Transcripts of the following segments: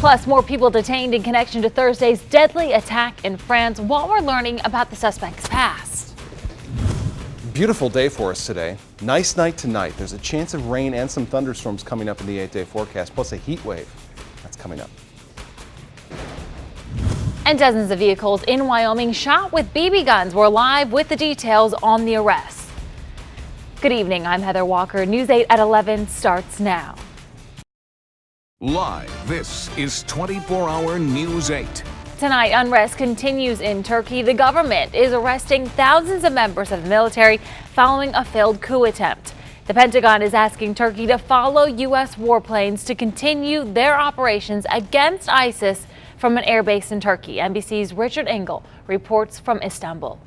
Plus, more people detained in connection to Thursday's deadly attack in France while we're learning about the suspect's past. Beautiful day for us today. Nice night tonight. There's a chance of rain and some thunderstorms coming up in the 8-day forecast, plus a heat wave. That's coming up. And dozens of vehicles in Wyoming shot with BB guns. We're live with the details on the arrest. Good evening. I'm Heather Walker. News 8 at 11 starts now. Live, this is 24-hour News 8. Tonight, unrest continues in Turkey. The government is arresting thousands of members of the military following a failed coup attempt. The Pentagon is asking Turkey to follow U.S. warplanes to continue their operations against ISIS from an airbase in Turkey. NBC's Richard Engel reports from Istanbul.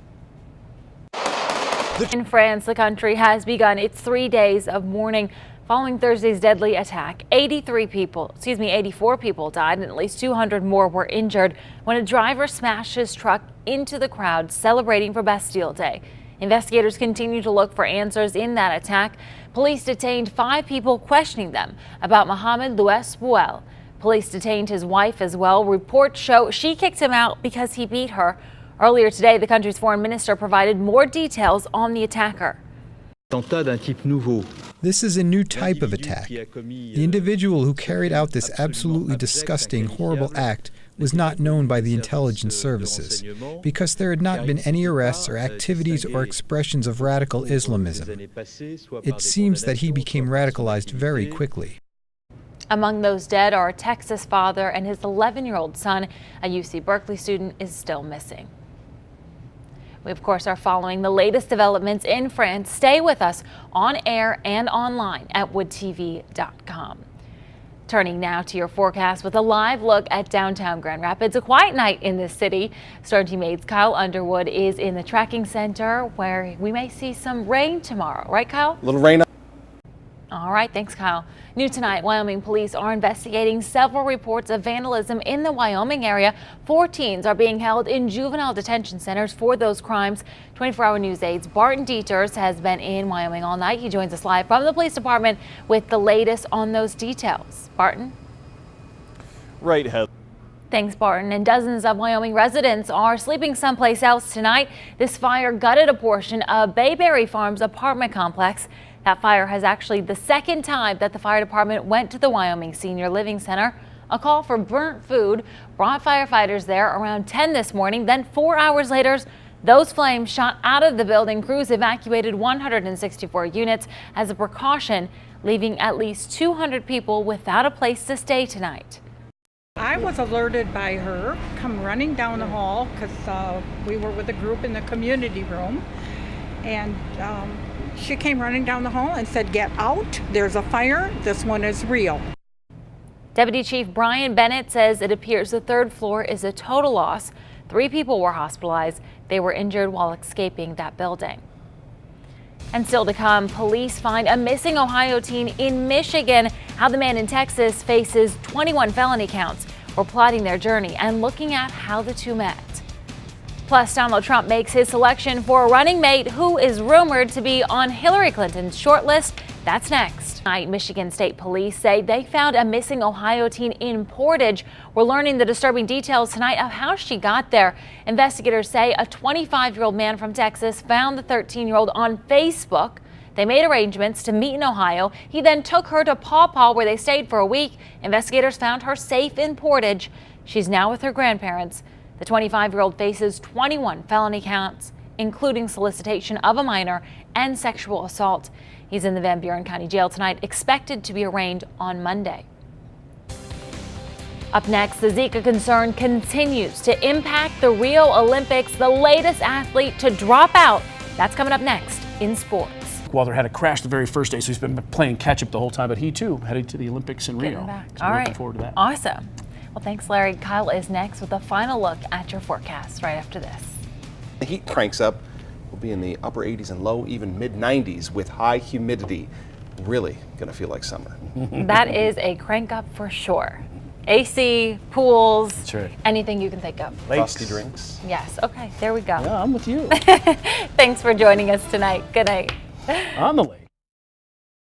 In France, the country has begun its 3 days of mourning following Thursday's deadly attack. 84 people died and at least 200 more were injured when a driver smashed his truck into the crowd celebrating for Bastille Day. Investigators continue to look for answers in that attack. Police detained 5 people, questioning them about Mohamed Louis Bouel. Police detained his wife as well. Reports show she kicked him out because he beat her. Earlier today, the country's foreign minister provided more details on the attacker. This is a new type of attack. The individual who carried out this absolutely disgusting, horrible act was not known by the intelligence services because there had not been any arrests or activities or expressions of radical Islamism. It seems that he became radicalized very quickly. Among those dead are a Texas father and his 11-year-old son. A UC Berkeley student is still missing. We, of course, are following the latest developments in France. Stay with us on air and online at woodtv.com. Turning now to your forecast with a live look at downtown Grand Rapids. A quiet night in this city. Star Team8's Kyle Underwood is in the tracking center where we may see some rain tomorrow. Right, Kyle? A little rain. All right, thanks, Kyle. New tonight, Wyoming police are investigating several reports of vandalism in the Wyoming area. 4 teens are being held in juvenile detention centers for those crimes. 24-hour News 8's Barton Dieters has been in Wyoming all night. He joins us live from the police department with the latest on those details. Barton? Right, Heather. Thanks, Barton. And dozens of Wyoming residents are sleeping someplace else tonight. This fire gutted a portion of Bayberry Farms apartment complex. That fire has actually the second time that the fire department went to the Wyoming Senior Living Center. A call for burnt food brought firefighters there around 10 this morning. Then 4 hours later, those flames shot out of the building. Crews evacuated 164 units as a precaution, leaving at least 200 people without a place to stay tonight. I was alerted by her, come running down the hall because we were with a group in the community room, and she came running down the hall and said, "Get out, there's a fire, this one is real." Deputy Chief Brian Bennett says it appears the 3rd floor is a total loss. 3 people were hospitalized. They were injured while escaping that building. And still to come, police find a missing Ohio teen in Michigan. How the man in Texas faces 21 felony counts. We're plotting their journey and looking at how the two met. Plus, Donald Trump makes his selection for a running mate who is rumored to be on Hillary Clinton's shortlist. That's next. Tonight, Michigan State Police say they found a missing Ohio teen in Portage. We're learning the disturbing details tonight of how she got there. Investigators say a 25-year-old man from Texas found the 13-year-old on Facebook. They made arrangements to meet in Ohio. He then took her to Paw Paw, where they stayed for a week. Investigators found her safe in Portage. She's now with her grandparents. The 25-year-old faces 21 felony counts, including solicitation of a minor and sexual assault. He's in the Van Buren County Jail tonight, expected to be arraigned on Monday. Up next, the Zika concern continues to impact the Rio Olympics. The latest athlete to drop out. That's coming up next in sports. Walter had a crash the very first day, so he's been playing catch up the whole time, but he too headed to the Olympics in Rio. So all we're right. Looking forward to that. Awesome. Well, thanks, Larry. Kyle is next with a final look at your forecast right after this. The heat cranks up. We'll be in the upper 80s and low, even mid-90s with high humidity. Really going to feel like summer. That is a crank up for sure. AC, pools, That's right. Anything you can think of. Frosty drinks. Yes. Okay, there we go. Yeah, I'm with you. Thanks for joining us tonight. Good night. On the lake.